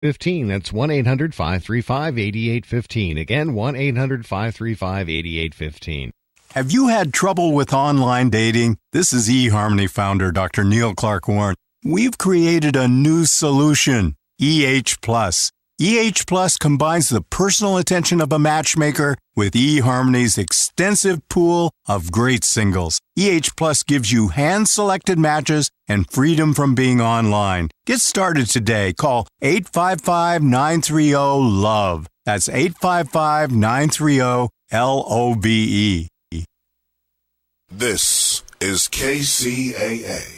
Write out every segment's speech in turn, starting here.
15. That's 1-800-535-8815. Again, 1-800-535-8815. Have you had trouble with online dating? This is eHarmony founder Dr. Neil Clark Warren. We've created a new solution, EH Plus. EH Plus combines the personal attention of a matchmaker with eHarmony's extensive pool of great singles. EH Plus gives you hand-selected matches and freedom from being online. Get started today. Call 855-930-LOVE. That's 855-930-LOVE. This is KCAA.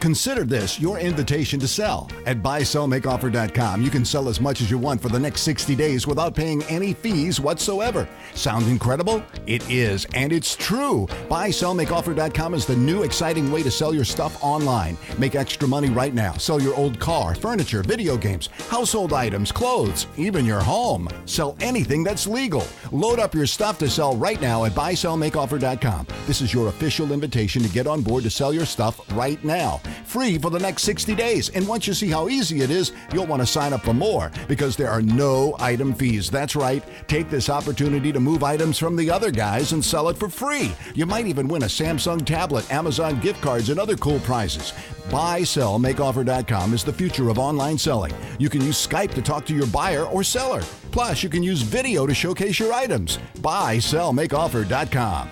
Consider this your invitation to sell. At buysellmakeoffer.com, you can sell as much as you want for the next 60 days without paying any fees whatsoever. Sound incredible? It is, and it's true. Buysellmakeoffer.com is the new exciting way to sell your stuff online. Make extra money right now. Sell your old car, furniture, video games, household items, clothes, even your home. Sell anything that's legal. Load up your stuff to sell right now at buysellmakeoffer.com. This is your official invitation to get on board to sell your stuff right now. Free for the next 60 days. And once you see how easy it is, you'll want to sign up for more because there are no item fees. That's right. Take this opportunity to move items from the other guys and sell it for free. You might even win a Samsung tablet, Amazon gift cards, and other cool prizes. BuySellMakeOffer.com is the future of online selling. You can use Skype to talk to your buyer or seller. Plus, you can use video to showcase your items. BuySellMakeOffer.com.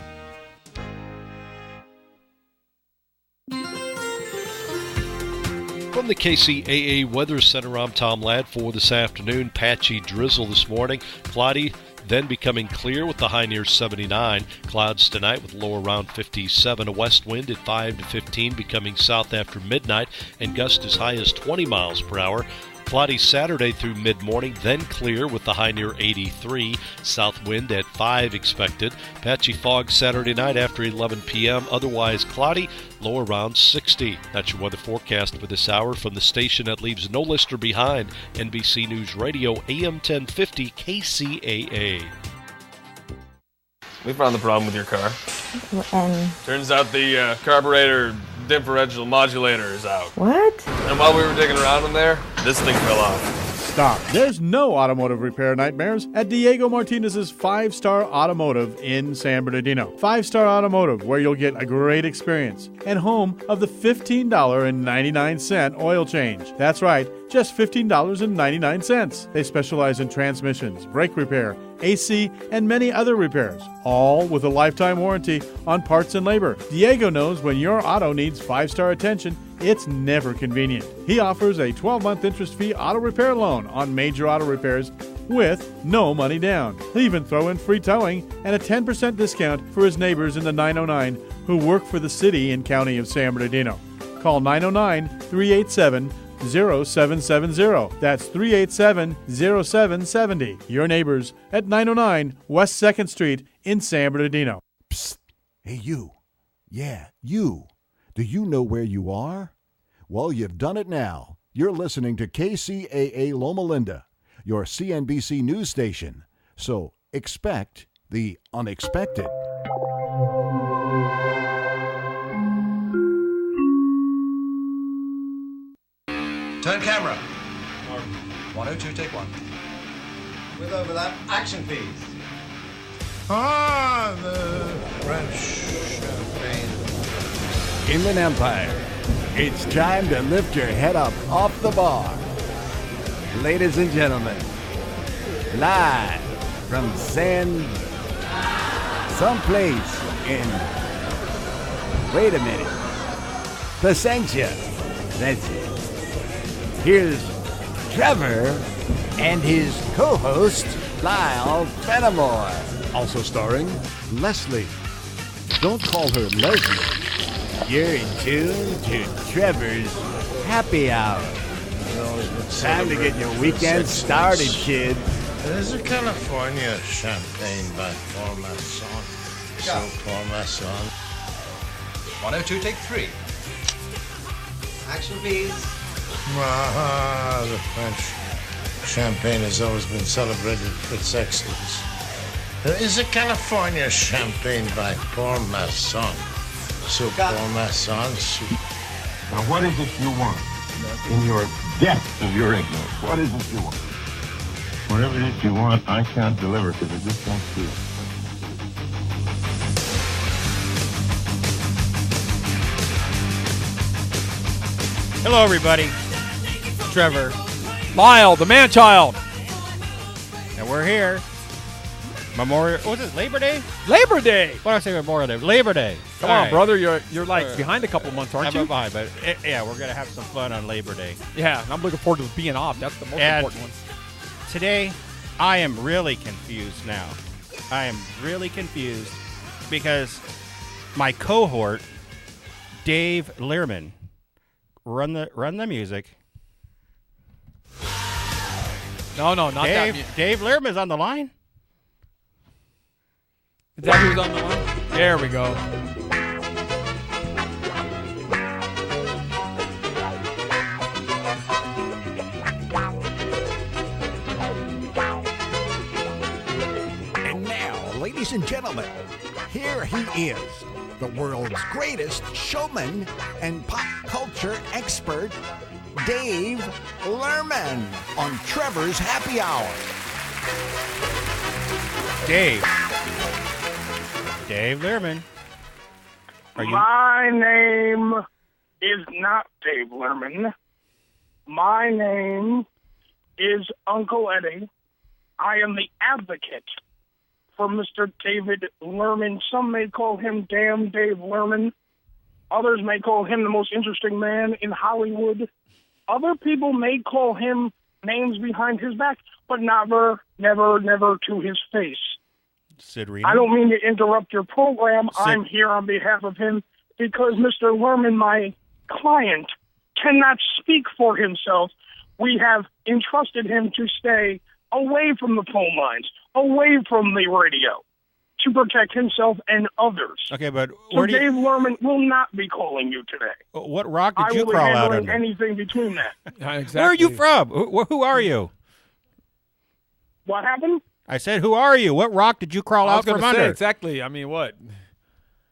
From the KCAA Weather Center, I'm Tom Ladd for this afternoon. Patchy drizzle this morning. Cloudy, then becoming clear with the high near 79. Clouds tonight with low around 57. A west wind at 5 to 15, becoming south after midnight, and gusts as high as 20 miles per hour. Cloudy Saturday through mid-morning, then clear with the high near 83. South wind at 5 expected. Patchy fog Saturday night after 11 p.m. Otherwise cloudy, low around 60. That's your weather forecast for this hour from the station that leaves no listener behind. NBC News Radio, AM 1050 KCAA. We found the problem with your car. Turns out the carburetor differential modulator is out. What? And while we were digging around in there, this thing fell off. Stop. There's no automotive repair nightmares at Diego Martinez's 5-Star Automotive in San Bernardino. 5-Star Automotive, where you'll get a great experience and home of the $15.99 oil change. That's right, just $15.99. They specialize in transmissions, brake repair, AC, and many other repairs, all with a lifetime warranty on parts and labor. Diego knows when your auto needs 5-star attention, it's never convenient. He offers a 12-month interest-free auto repair loan on major auto repairs with no money down. He'll even throw in free towing and a 10% discount for his neighbors in the 909 who work for the city and county of San Bernardino. Call 909-387-0770. That's 387-0770. Your neighbors at 909 West 2nd Street in San Bernardino. Psst. Hey, you. Yeah, you. Do you know where you are? Well, you've done it now. You're listening to KCAA Loma Linda, your CNBC news station. So expect the unexpected. Turn camera. 102, take one. With overlap, action please. Ah, the French champagne. Inland Empire, it's time to lift your head up off the bar. Ladies and gentlemen, live from someplace in, wait a minute, Placentia, that's it. Here's Trevor and his co-host, Lyle Fenimore. Also starring Leslie. Don't call her Leslie. You're in tune to Trevor's Happy Hour. Time to get your weekend started, kid. There's a California champagne by Paul Masson. So Paul Masson. 102, take 3. Action please. Ah, the French champagne has always been celebrated for its excellence. There is a California champagne by Paul Masson. So Paul Masson. Now what is it you want? in your depth of your ignorance. What is it you want? Whatever it is you want, I can't deliver because I just don't see it. Hello, everybody. Trevor. Lyle, the man-child. And we're here. Memorial. What was it? Labor Day? Labor Day. What did I say? Memorial Day. Labor Day. Come on, brother. You're like behind a couple months, aren't you? I'm behind, but yeah, we're gonna have some fun on Labor Day. Yeah, and I'm looking forward to being off. That's the most important one. Today, I am really confused now. I am really confused because my cohort, Dave Lehrman, run the music. No, not Dave, that. Dave Lehrman is on the line. Is that who's on the line? There we go. And now, ladies and gentlemen, here he is, the world's greatest showman and pop culture expert, Dave Lehrman, on Trevor's Happy Hour. Dave Lehrman. My name is not Dave Lehrman. My name is Uncle Eddie. I am the advocate for Mr. David Lehrman. Some may call him Damn Dave Lehrman. Others may call him the most interesting man in Hollywood. Other people may call him names behind his back, but never to his face. Sid Reno. I don't mean to interrupt your program. I'm here on behalf of him because Mr. Lehrman, my client, cannot speak for himself. We have entrusted him to stay away from the phone lines, away from the radio, to protect himself and others. Okay, but so Dave Lehrman will not be calling you today. What rock did you crawl out under? Anything between that. Exactly. Where are you from? Who are you? What happened? I said, who are you? What rock did you crawl out from under? Exactly. I mean, what?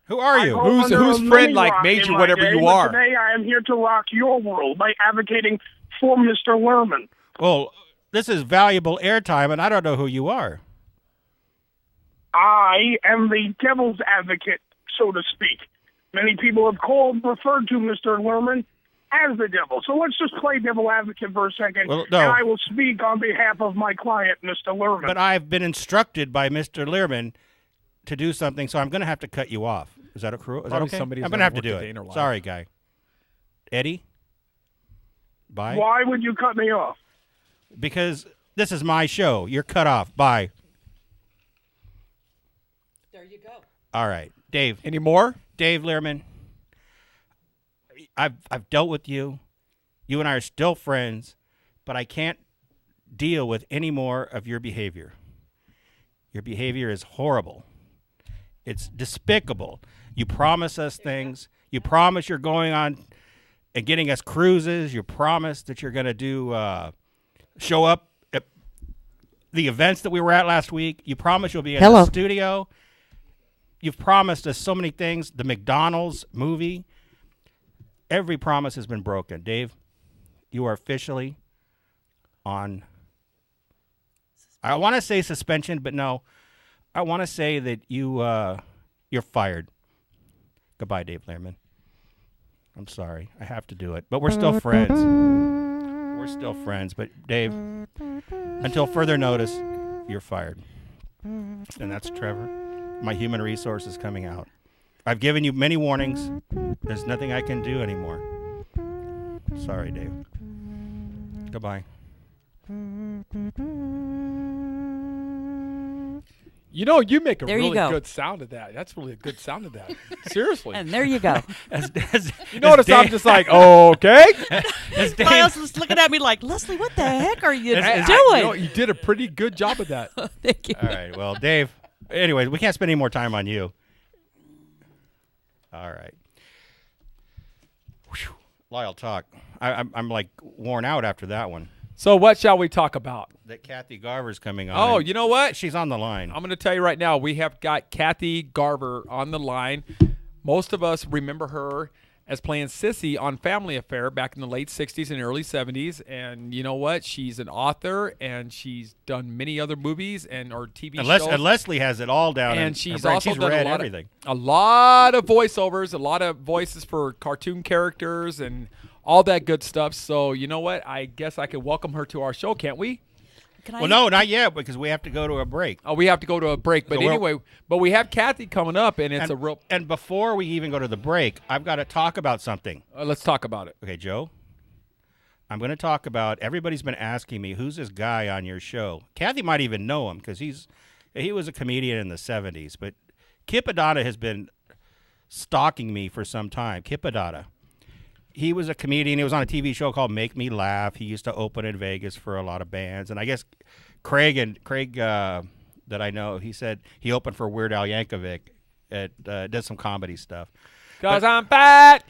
Who are you? Whose friend like made you whatever you are? Today I am here to rock your world by advocating for Mr. Lehrman. Well, this is valuable airtime, and I don't know who you are. I am the devil's advocate, so to speak. Many people have referred to Mr. Lehrman as the devil. So let's just play devil advocate for a second, and I will speak on behalf of my client, Mr. Lehrman. But I've been instructed by Mr. Lehrman to do something, so I'm going to have to cut you off. Is that okay? I'm going to have to do it. Sorry, guy. Eddie? Bye. Why would you cut me off? Because this is my show. You're cut off. Bye. There you go. All right. Dave. Any more? Dave Lehrman. I've dealt with you. You and I are still friends, but I can't deal with any more of your behavior. Your behavior is horrible. It's despicable. You promise us things. You promise you're going on and getting us cruises. You promise that you're going to do show up at the events that we were at last week. You promise you'll be in the studio. You've promised us so many things. The McDonald's movie. Every promise has been broken. Dave, you are officially on, I want to say suspension, but no. I want to say that you're fired. Goodbye, Dave Lehrman. I'm sorry. I have to do it. But we're still friends. We're still friends. But, Dave, until further notice, you're fired. And that's Trevor. My human resource is coming out. I've given you many warnings. There's nothing I can do anymore. Sorry, Dave. Goodbye. You know, you make a There really you go. good sound of that. That's really a good sound of that. Seriously. And there you go. You notice I'm just like, okay. Miles was looking at me like, Leslie, what the heck are you doing? You did a pretty good job of that. Thank you. All right. Well, Dave, anyways, we can't spend any more time on you. All right. Whew. Lyle, talk. I'm like worn out after that one. So what shall we talk about? That Kathy Garver's coming on. Oh, you know what? She's on the line. I'm going to tell you right now, we have got Kathy Garver on the line. Most of us remember her as playing Sissy on Family Affair back in the late 60s and early 70s. And you know what? She's an author, and she's done many other movies or TV shows. And Leslie has it all down. And she's also done read everything. A lot of voiceovers, a lot of voices for cartoon characters and all that good stuff. So you know what? I guess I could welcome her to our show, can't we? No, not yet, because we have to go to a break. Oh, we have to go to a break. But anyway, we have Kathy coming up, and it's a real... And before we even go to the break, I've got to talk about something. Let's talk about it. Okay, Joe? I'm going to talk about... Everybody's been asking me, who's this guy on your show? Kathy might even know him, because he was a comedian in the 70s. But Kip Adada has been stalking me for some time. Kip Adada. He was a comedian. He was on a TV show called Make Me Laugh. He used to open in Vegas for a lot of bands. And I guess Craig that I know, he said he opened for Weird Al Yankovic. Did some comedy stuff. Because I'm fat.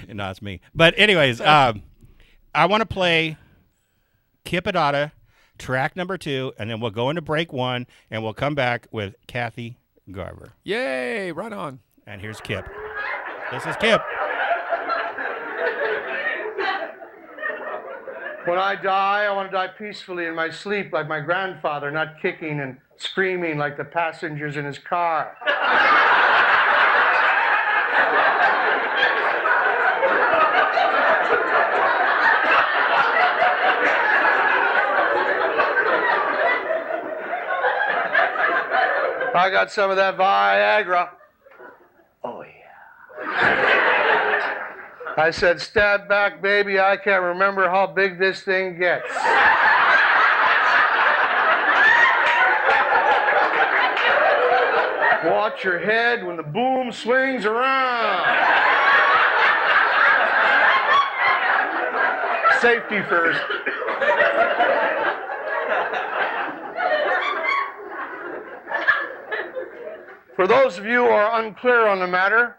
No, it's me. But anyways, I want to play Kip Adada, track number 2, and then we'll go into break 1, and we'll come back with Kathy Garver. Yay, right on. And here's Kip. This is Kip. When I die, I want to die peacefully in my sleep like my grandfather, not kicking and screaming like the passengers in his car. I got some of that Viagra. Oh, yeah. I said, stab back, baby. I can't remember how big this thing gets. Watch your head when the boom swings around. Safety first. For those of you who are unclear on the matter,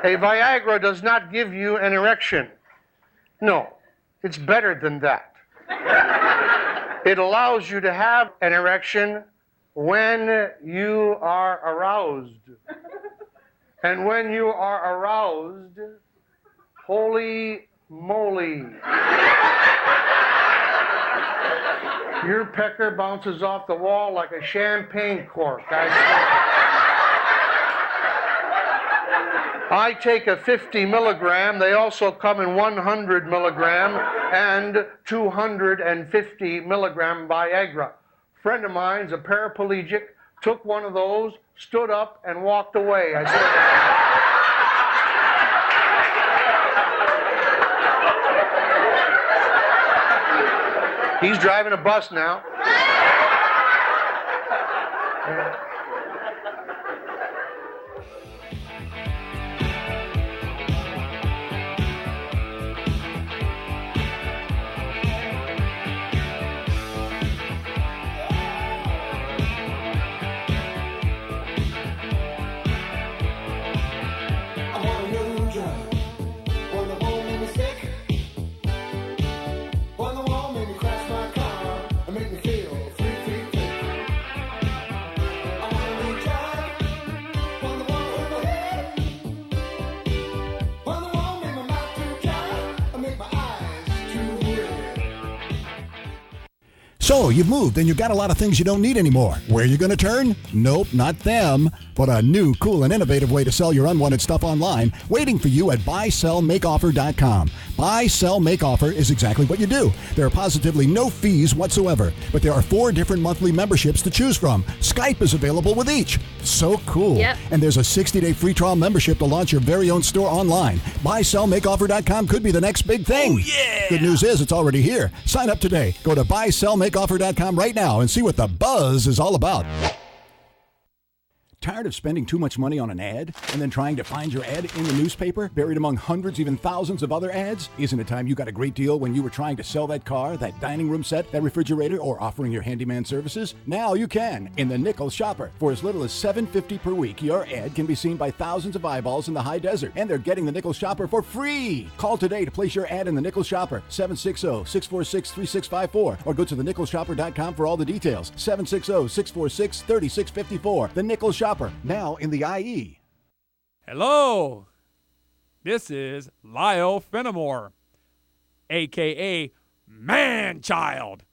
a Viagra does not give you an erection. No, it's better than that. It allows you to have an erection when you are aroused. And when you are aroused, holy moly. Your pecker bounces off the wall like a champagne cork. I take a 50 milligram. They also come in 100 milligram and 250 milligram Viagra. A friend of mine's a paraplegic, took one of those, stood up, and walked away. I said, he's driving a bus now. So, you've moved and you've got a lot of things you don't need anymore. Where are you going to turn? Nope, not them. But a new, cool, and innovative way to sell your unwanted stuff online waiting for you at buysellmakeoffer.com. Buy, Sell, Make Offer is exactly what you do. There are positively no fees whatsoever, but there are 4 different monthly memberships to choose from. Skype is available with each. So cool. Yep. And there's a 60-day free trial membership to launch your very own store online. BuySellMakeOffer.com could be the next big thing. Oh, yeah. Good news is it's already here. Sign up today. Go to BuySellMakeOffer.com right now and see what the buzz is all about. Tired of spending too much money on an ad and then trying to find your ad in the newspaper, buried among hundreds, even thousands of other ads? Isn't it time you got a great deal when you were trying to sell that car, that dining room set, that refrigerator, or offering your handyman services? Now you can in the Nickel Shopper. For as little as $7.50 per week, your ad can be seen by thousands of eyeballs in the high desert, and they're getting the Nickel Shopper for free. Call today to place your ad in the Nickel Shopper, 760-646-3654, or go to thenickelshopper.com for all the details, 760-646-3654. The Nickel Shopper, now in the IE. Hello. This is Lyle Fenimore, a.k.a. Man-Child.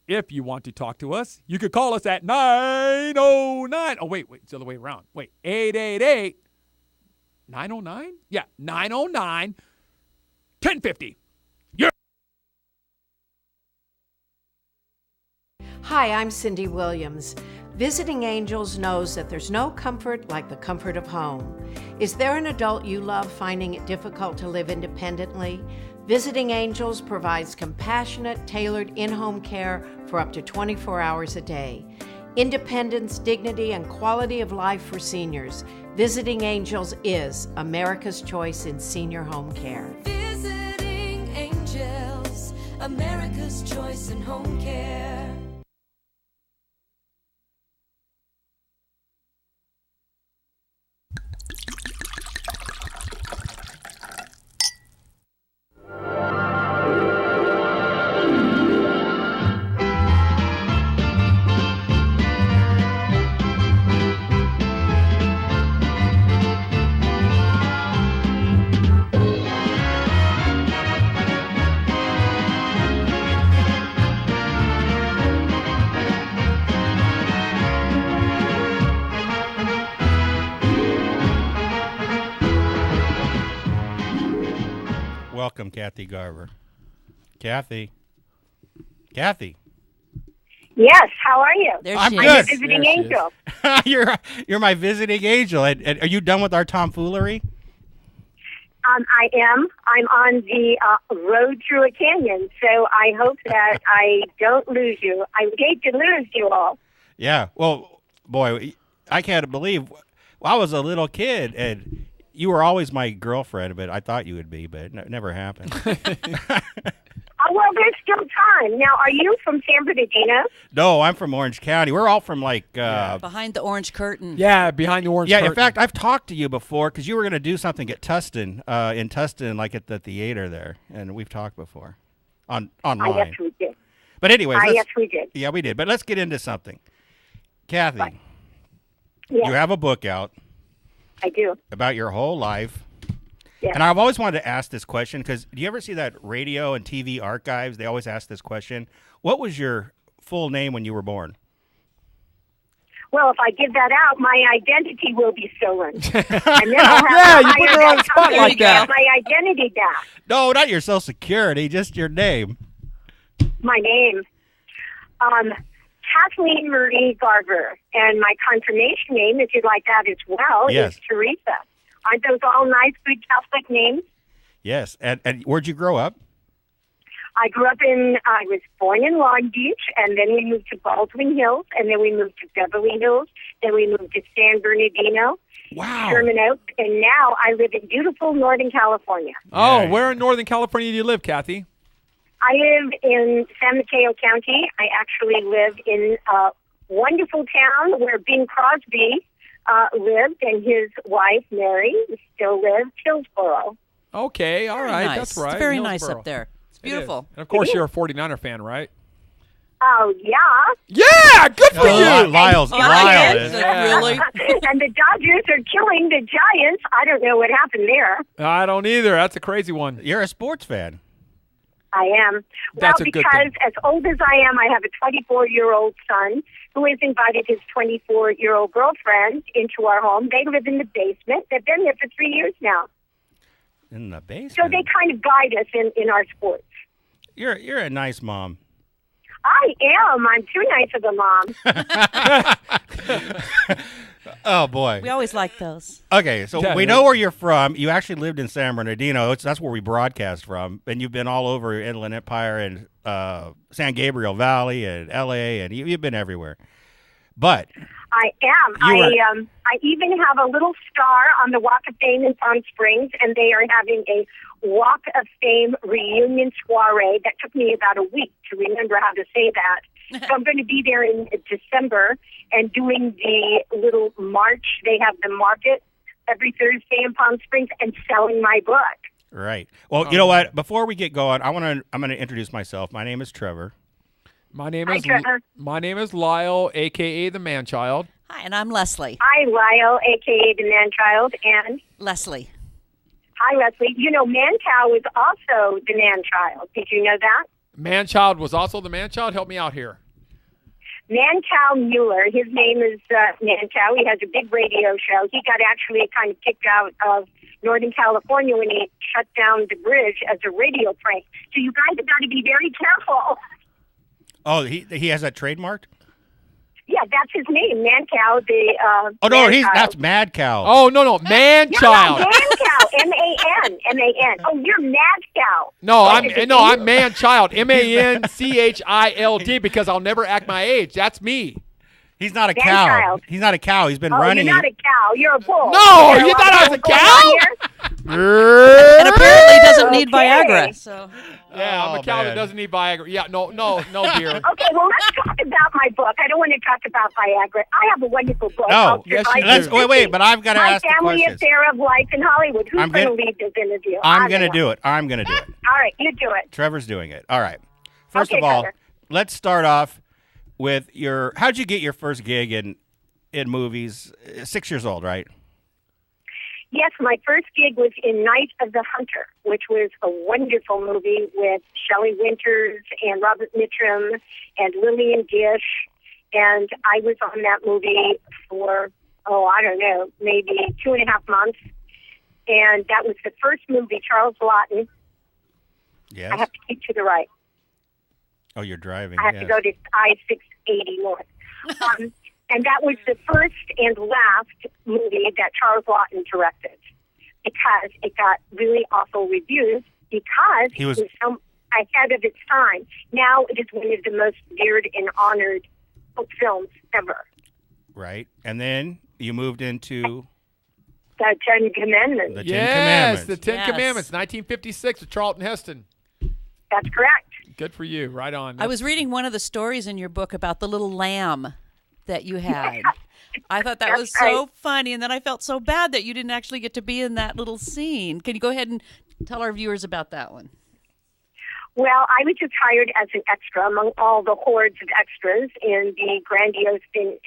If you want to talk to us, you could call us at 909. Oh, wait, it's the other way around. Wait, 888 909? Yeah, 909 1050. Hi, I'm Cindy Williams. Visiting Angels knows that there's no comfort like the comfort of home. Is there an adult you love finding it difficult to live independently? Visiting Angels provides compassionate, tailored in-home care for up to 24 hours a day. Independence, dignity, and quality of life for seniors. Visiting Angels is America's choice in senior home care. Visiting Angels, America's choice in home care. Welcome, Kathy Garver. Kathy. Yes, how are you? I'm good. I'm your visiting angel. You're my visiting angel. And are you done with our tomfoolery? I am. I'm on the road through a canyon, so I hope that I don't lose you. I hate to lose you all. Yeah. Well, boy, I can't believe I was a little kid and you were always my girlfriend, but I thought you would be, but it never happened. Well, there's still time. Now, are you from San Bernardino? No, I'm from Orange County. We're all from behind the orange curtain. Yeah, behind the orange curtain. Yeah, in fact, I've talked to you before because you were going to do something at Tustin, like at the theater there, and we've talked before online. Yes, we did. But anyways, yes, we did. Yeah, we did. But let's get into something. Kathy, yes. You have a book out. I do. About your whole life. Yes. And I've always wanted to ask this question because do you ever see that radio and TV archives? They always ask this question. What was your full name when you were born? Well, if I give that out, my identity will be stolen. And then I'll Yeah, have you put her on the spot like that. My identity back. No, not your Social Security, just your name. My name. Kathleen Marie Garver. And my confirmation name, if you'd like that as well, yes, is Teresa. Aren't those all nice, good Catholic names? Yes. And where'd you grow up? I was born in Long Beach, and then we moved to Baldwin Hills, and then we moved to Beverly Hills, then we moved to San Bernardino, Sherman Oaks, and now I live in beautiful Northern California. Oh, where in Northern California do you live, Kathy? I live in San Mateo County. I actually live in a wonderful town where Bing Crosby lived, and his wife, Mary, still live, Hillsboro. Okay, all right, nice. that's right. It's very Hillsboro. nice up there. It's beautiful. And of course, you're a 49er fan, right? Oh, yeah. Yeah, good for you. Lyle is. Really? And the Dodgers are killing the Giants. I don't know what happened there. I don't either. That's a crazy one. You're a sports fan. I am. That's well, a good because thing. as old as I am, I have a 24-year-old son who has invited his 24-year-old girlfriend into our home. They live in the basement. They've been there for 3 years now. In the basement? So they kind of guide us in our sports. You're a nice mom. I am. I'm too nice of a mom. Oh, boy. We always like those. Okay, so we know where you're from. You actually lived in San Bernardino. That's where we broadcast from. And you've been all over Inland Empire and San Gabriel Valley and L.A., and you've been everywhere. But I am. I even have a little star on the Walk of Fame in Palm Springs, and they are having a Walk of Fame reunion soiree that took me about a week to remember how to say that. So I'm going to be there in December and doing the little march. They have the market every Thursday in Palm Springs and selling my book. Right. Well, you know what? Before we get going, I'm going to introduce myself. My name is Trevor. My name is Lyle, a.k.a. the Man-Child. Hi, and I'm Leslie. Hi, Lyle, a.k.a. the man-child, and... Leslie. Hi, Leslie. You know, man-cow is also the man-child. Did you know that? Man-child was also the man-child? Help me out here. Man-cow Mueller. His name is Man-cow. He has a big radio show. He got actually kind of kicked out of Northern California when he shut down the bridge as a radio prank. So you guys have got to be very careful. Oh, he has that trademarked? Yeah, that's his name, Man-cow. Oh no, that's Mad Cow. Oh no, man-child. No, Man-cow, M-A-N. Oh, you're Mad Cow. No, I'm man-child, M-A-N-C-H-I-L-D, because I'll never act my age. That's me. He's not a Man-child. cow. He's not a cow. He's been running. You're not a cow. You're a bull. No, you thought I was a cow? And apparently doesn't need Viagra. So. Yeah, I'm a cow that doesn't need Viagra. Yeah, no beer. Okay, well, let's talk about my book. I don't want to talk about Viagra. I have a wonderful book. No, yes, you let's do. wait, but I've got to ask the My Family questions. Affair of Life in Hollywood. Who's going to lead this interview? I'm going to do it. I'm going to do it. All right, you do it. Trevor's doing it. All right. First Okay, of all, Trevor. let's start off with how'd you get your first gig in movies? 6 years old, right? Yes, my first gig was in Night of the Hunter, which was a wonderful movie with Shelley Winters and Robert Mitchum and Lillian Gish. And I was on that movie for, I don't know, maybe 2.5 months. And that was the first movie, Charles Lawton. Yes. I have to keep to the right. Oh, you're driving. I have to go to I-680 North. And that was the first and last movie that Charles Lawton directed because it got really awful reviews because it was so ahead of its time. Now it is one of the most feared and honored films ever. Right. And then you moved into... The Ten Commandments. The Ten Commandments. The Ten Commandments, 1956 with Charlton Heston. That's correct. Good for you. Right on. I was reading one of the stories in your book about the little lamb that you had. I thought that was so funny, and then I felt so bad that you didn't actually get to be in that little scene. Can you go ahead and tell our viewers about that one? Well, I was just hired as an extra among all the hordes of extras in the grandiose and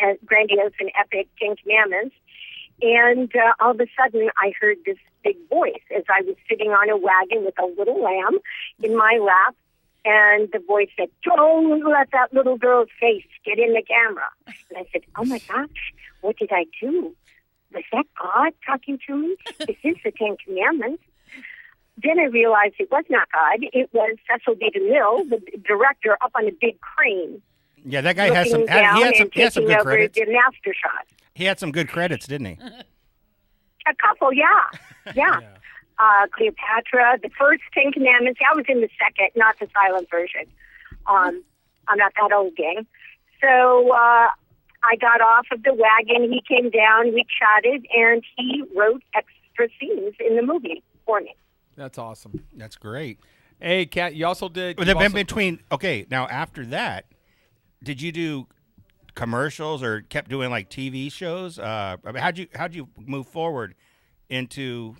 epic Ten Commandments. And all of a sudden, I heard this big voice as I was sitting on a wagon with a little lamb in my lap. And the voice said, "Don't let that little girl's face get in the camera." And I said, "Oh, my gosh, what did I do? Was that God talking to me? Is this the Ten Commandments?" Then I realized it was not God. It was Cecil B. DeMille, the director, up on a big crane. Yeah, that guy has some. He had some good credits. The master shot. He had some good credits, didn't he? A couple, yeah. Cleopatra, the first Ten Commandments. I was in the second, not the silent version. I'm not that old, gang. So I got off of the wagon. He came down. We chatted, and he wrote extra scenes in the movie for me. That's awesome. That's great. Hey, Kat, you also did... now after that, did you do commercials or kept doing like TV shows? How'd you move forward into...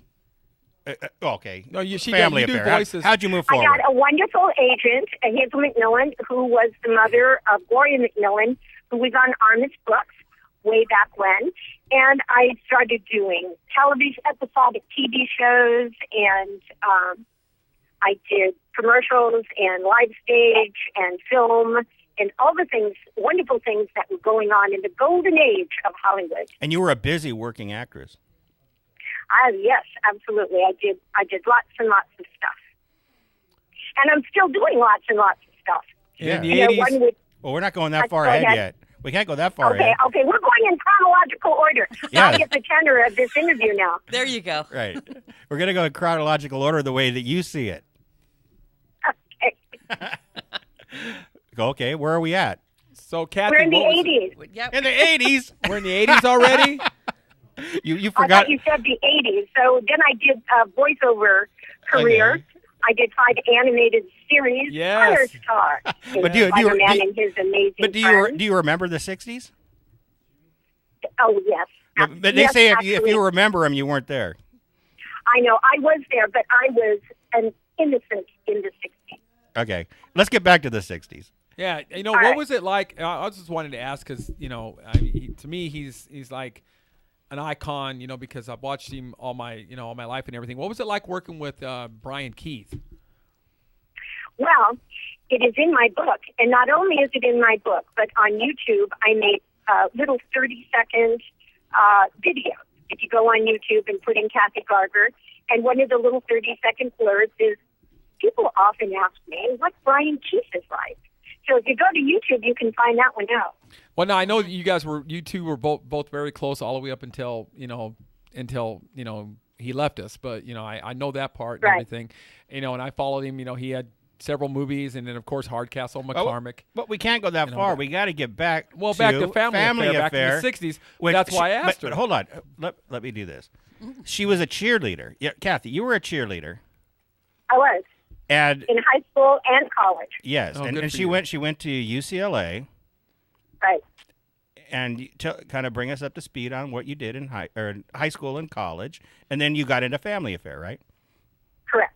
okay. No, Family do Affair. voices. How'd you move forward? I got a wonderful agent, Hazel McMillan, who was the mother of Gloria McMillan, who was on Armist's books way back when. And I started doing television, episodic TV shows, and I did commercials and live stage and film and all the things, wonderful things that were going on in the golden age of Hollywood. And you were a busy working actress. Yes, absolutely. I did lots and lots of stuff. And I'm still doing lots and lots of stuff. Yeah. In the 80s. Well, we're not going that far ahead yet. We can't go that far Okay, ahead. okay. We're going in chronological order. Yeah. I'll get the tenor of this interview now. There you go. Right. We're going to go in chronological order the way that you see it. Okay. Okay, where are we at? So, Kathy, We're in the 80s. Yep. In the 80s? We're in the 80s already? You I forgot. thought you said the 80s. So then I did a voiceover career. Okay. I did 5 animated series. Yes. Star. But do you and his amazing but do friends. you remember the 60s? Oh, yes. But they Yes, say if actually. you remember them, you weren't there. I know. I was there, but I was an innocent in the 60s. Okay, let's get back to the 60s. Yeah, All what right. was it like? I was just wanting to ask because I mean, to me, he's like an icon, because I've watched him all my life and everything. What was it like working with Brian Keith? Well, it is in my book, and not only is it in my book, but on YouTube, I made little 30-second videos. If you go on YouTube and put in Kathy Garber, and one of the little 30-second blurs is, people often ask me what Brian Keith is like. So if you go to YouTube, you can find that one out. Well, now I know that you two were both very close all the way up until he left us. But I know that part and everything. And I followed him. He had several movies, and then of course Hardcastle, McCormick. But we can't go that far. We got to get back. Back to Family Affair back in the '60s. That's why I asked her. But hold on, let me do this. She was a cheerleader. Yeah, Kathy, you were a cheerleader. I was. And in high school and college. Yes, and she went to UCLA. Right. And kind of bring us up to speed on what you did in high school and college, and then you got into Family Affair, right? Correct.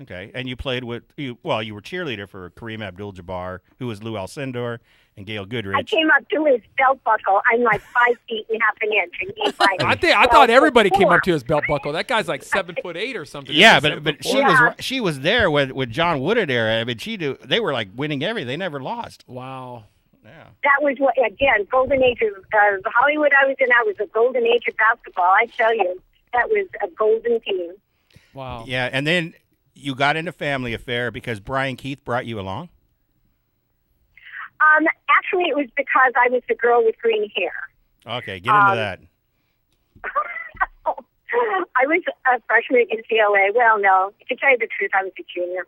Okay, and you played with you were cheerleader for Kareem Abdul-Jabbar, who was Lou Alcindor, and Gail Goodrich. I came up to his belt buckle. I'm like 5 feet and half an inch, and he's like. I thought everybody came up to his belt buckle. That guy's like 7'8" or something. Yeah, but she was there with John Woodard era. I mean, they were like winning everything. They never lost. Wow. Yeah. That was golden age of Hollywood. I was in. I was a golden age of basketball. I tell you, that was a golden team. Wow. Yeah, and then you got into Family Affair because Brian Keith brought you along? Actually, it was because I was the girl with green hair. Okay, get into that. I was a freshman at UCLA. Well, no, to tell you the truth, I was a junior.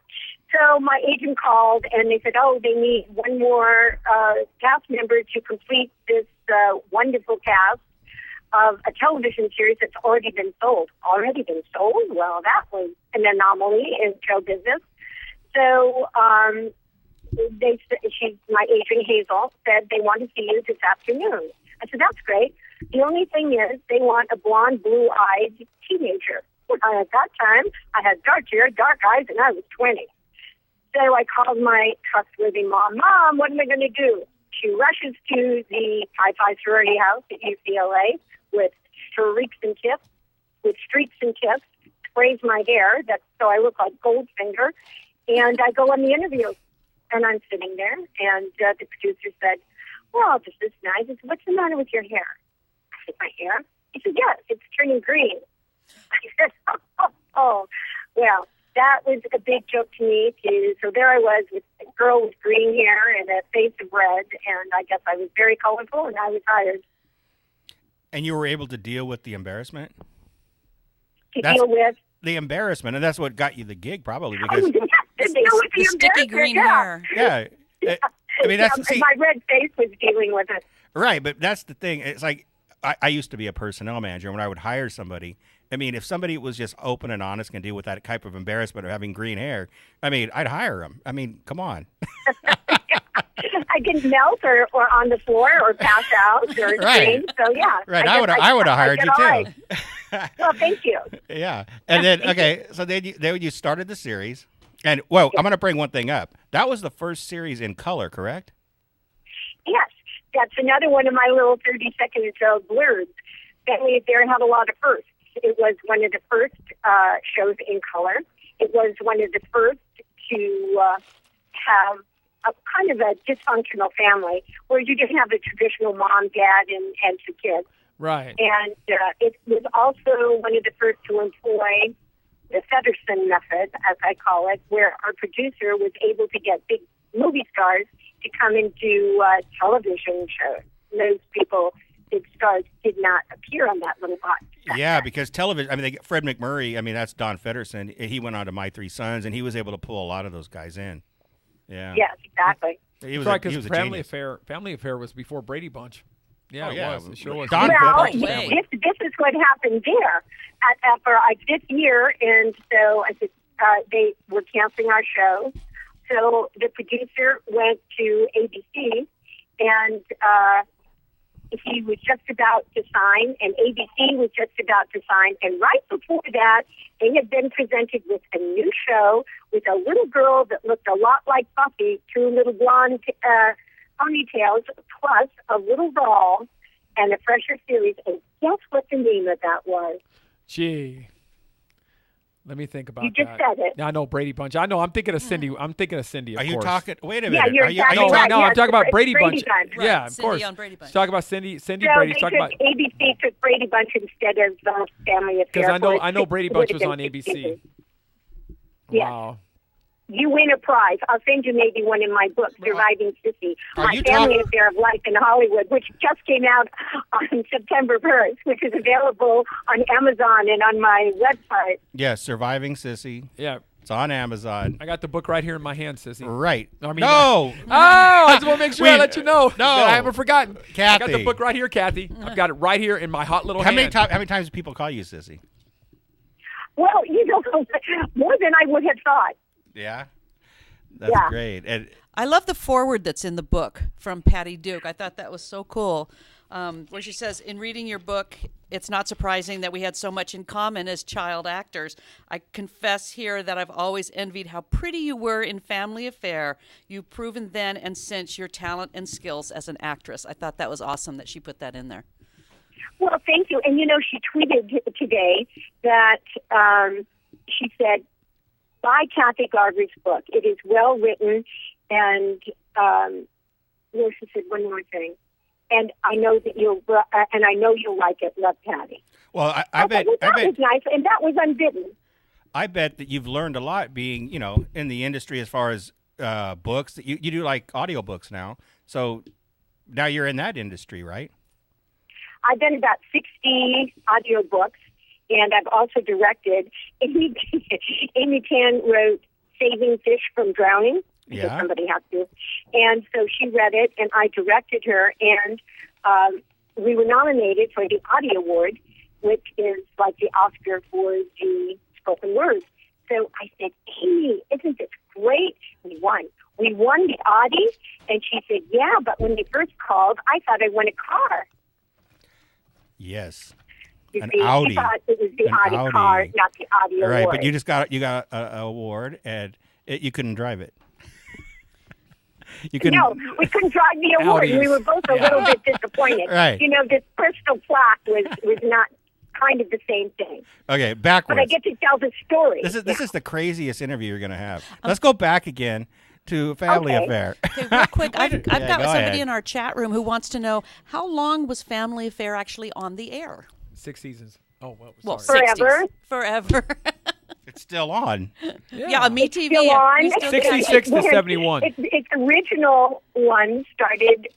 So my agent called, and they said, they need one more cast member to complete this wonderful cast of a television series that's already been sold. Already been sold? Well, that was an anomaly in show business. So my agent Hazel said they want to see you this afternoon. I said, that's great. The only thing is they want a blonde, blue-eyed teenager. At that time, I had dark hair, dark eyes, and I was 20. So I called my trustworthy mom. Mom, what am I going to do? She rushes to the Pi sorority house at UCLA with streaks and tips, sprays my hair so I look like Goldfinger, and I go on the interview. And I'm sitting there, and the producer said, well, this is nice. I said, what's the matter with your hair? I said, my hair? He said, yes, it's turning green. I said, oh. Well, that was a big joke to me, too. So there I was with a girl with green hair and a face of red, and I guess I was very colorful, and I was hired. And you were able to deal with the embarrassment? Deal with? The embarrassment, and that's what got you the gig, probably, because... the sticky green hair. Yeah. I mean, my red face was dealing with it. Right, but that's the thing. It's like I used to be a personnel manager. When I would hire somebody, I mean, if somebody was just open and honest and deal with that type of embarrassment of having green hair, I mean, I'd hire them. I mean, come on. I didn't melt or on the floor or pass out or scream. So yeah. Right. I would have hired you too. Right. Well, thank you. Yeah, and then okay, so then you started the series. And, well, I'm going to bring one thing up. That was the first series in color, correct? Yes. That's another one of my little 30-second or so blurbs. Family Affair had a lot of firsts. It was one of the first shows in color. It was one of the first to have a kind of a dysfunctional family where you didn't have a traditional mom, dad, and two kids. Right. And it was also one of the first to employ the Featherston method, as I call it, where our producer was able to get big movie stars to come and do television shows. Those people, big stars, did not appear on that little box. Yeah, because television, I mean, Fred McMurray, I mean, that's Don Featherston. He went on to My Three Sons, and he was able to pull a lot of those guys in. Yeah. Yes, exactly. He was right, because Family Affair was before Brady Bunch. Yeah, it was. It sure was. Well, this is what happened there. For our 5th year, and so I said, they were canceling our show. So the producer went to ABC and he was just about to sign, and ABC was just about to sign. And right before that, they had been presented with a new show with a little girl that looked a lot like Buffy, two little blonde ponytails, plus a little doll, and a fresher series. And guess what the name of that was? Gee. Let me think about that. You just said it. I know Brady Bunch. I know. I'm thinking of Cindy. I'm thinking of Cindy. Of Are you course. talking? Wait a Yeah, minute. you're Are you, exactly are you right. No, Yes, I'm talking about Brady Bunch. Bunch. Yeah, Right, of Cindy course. on Brady Bunch. She's talking about Cindy So Brady. they She's talking about ABC took Brady Bunch instead of Family Affair. because for I know six- Brady it Bunch would was have on been 6 ABC. seasons. Yes. Wow. You win a prize. I'll send you maybe one in my book, Surviving Sissy, Are My you Family talk- Affair of Life in Hollywood, which just came out on September 1st, which is available on Amazon and on my website. Yes, Surviving Sissy. Yeah. It's on Amazon. I got the book right here in my hand, Sissy. Right. I mean, no. I just want to make sure I let you know. No. That I haven't forgotten. I got Kathy. the book right here, Kathy. I've got it right here in my hot little How hand. many times do people call you Sissy? Well, more than I would have thought. Yeah. That's Yeah. great. And I love the foreword that's in the book from Patty Duke. I thought that was so cool. Where she says, in reading your book, it's not surprising that we had so much in common as child actors. I confess here that I've always envied how pretty you were in Family Affair. You've proven then and since your talent and skills as an actress. I thought that was awesome that she put that in there. Well, thank you. And, she tweeted today that she said, buy Kathy Garver's book. It is well written, and she said one more thing. And I know that you'll like it. Love, Patty. well, I bet that was nice, and that was unbidden. I bet that you've learned a lot being, in the industry as far as books. That you do like audiobooks now. So now you're in that industry, right? I've done about 60 audiobooks, and I've also directed. Amy Tan wrote Saving Fish from Drowning. Because Yeah. somebody has to. And so she read it, and I directed her, and we were nominated for the Audie Award, which is like the Oscar for the spoken word. So I said, Amy, isn't this great? We won. We won the Audie, and she said, yeah, but when they first called, I thought I won a car. Yes. You An see, Audi. She thought it was the An Audi car, not the Audi Award. Right, but you just got an award, and you couldn't drive it. You couldn't. No, we couldn't drive the award. Audis. We were both a little bit disappointed. Right. This crystal plaque was not kind of the same thing. Okay, backwards. But I get to tell the story. This is the craziest interview you're going to have. Let's go back again to Family Affair. Okay, real quick, I've got go somebody ahead. in our chat room who wants to know how long was Family Affair actually on the air? 6 seasons. Oh, Well, sorry. 60s. Forever. It's still on. Yeah, Me It's TV. still on. We still 66 to 71. Its original one started